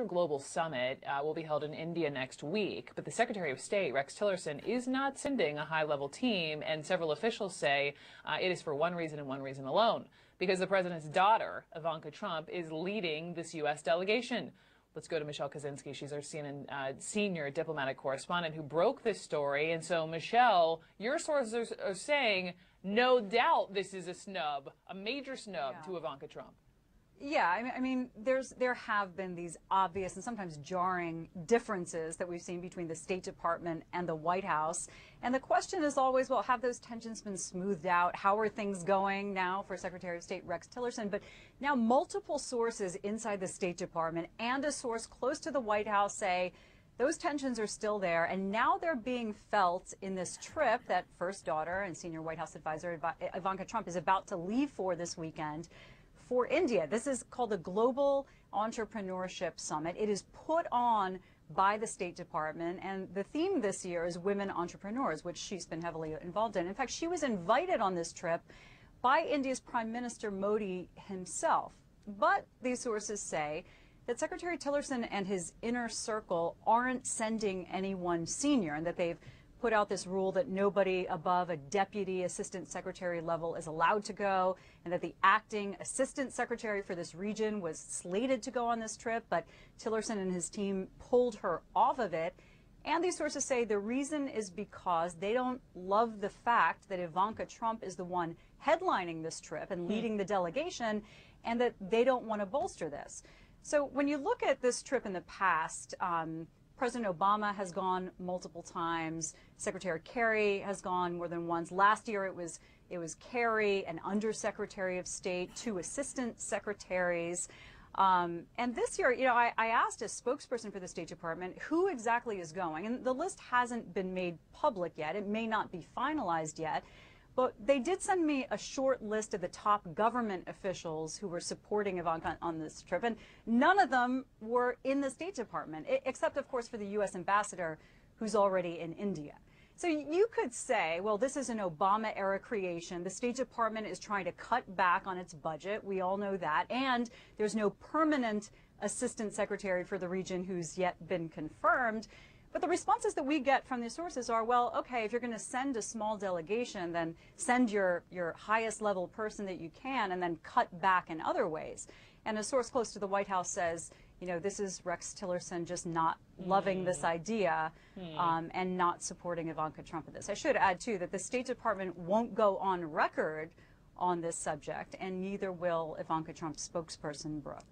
Global summit will be held in India next week, but the Secretary of State, Rex Tillerson, is not sending a high-level team, and several officials say it is for one reason and one reason alone, because the president's daughter, Ivanka Trump, is leading this U.S. delegation. Let's go to Michelle Kaczynski. She's our CNN senior diplomatic correspondent who broke this story. And so, Michelle, your sources are saying, no doubt this is a snub, a major snub to Ivanka Trump. Yeah, I mean, there have been these obvious and sometimes jarring differences that we've seen between the State Department and the White House. And the question is always, well, have those tensions been smoothed out? How are things going now for Secretary of State Rex Tillerson? But now multiple sources inside the State Department and a source close to the White House say those tensions are still there, and now they're being felt in this trip that first daughter and senior White House advisor Ivanka Trump is about to leave for this weekend for India. This is called the Global Entrepreneurship Summit. It is put on by the State Department, and the theme this year is women entrepreneurs, which she's been heavily involved in. In fact, she was invited on this trip by India's Prime Minister Modi himself. But these sources say that Secretary Tillerson and his inner circle aren't sending anyone senior, and that they've put out this rule that nobody above a deputy assistant secretary level is allowed to go, and that the acting assistant secretary for this region was slated to go on this trip, but Tillerson and his team pulled her off of it. And these sources say the reason is because they don't love the fact that Ivanka Trump is the one headlining this trip and leading the delegation, and that they don't want to bolster this. So when you look at this trip in the past, President Obama has gone multiple times. Secretary Kerry has gone more than once. Last year it was Kerry, an undersecretary of state, 2 assistant secretaries. And this year, I asked a spokesperson for the State Department who exactly is going, and the list hasn't been made public yet. It may not be finalized yet. But they did send me a short list of the top government officials who were supporting Ivanka on this trip, and none of them were in the State Department, except, of course, for the U.S. ambassador, who's already in India. So you could say, well, this is an Obama-era creation. The State Department is trying to cut back on its budget. We all know that. And there's no permanent assistant secretary for the region who's yet been confirmed. But the responses that we get from these sources are, well, okay, if you're going to send a small delegation, then send your highest level person that you can, and then cut back in other ways. And a source close to the White House says, this is Rex Tillerson just not loving this idea and not supporting Ivanka Trump in this. I should add, too, that the State Department won't go on record on this subject, and neither will Ivanka Trump's spokesperson, Brooke.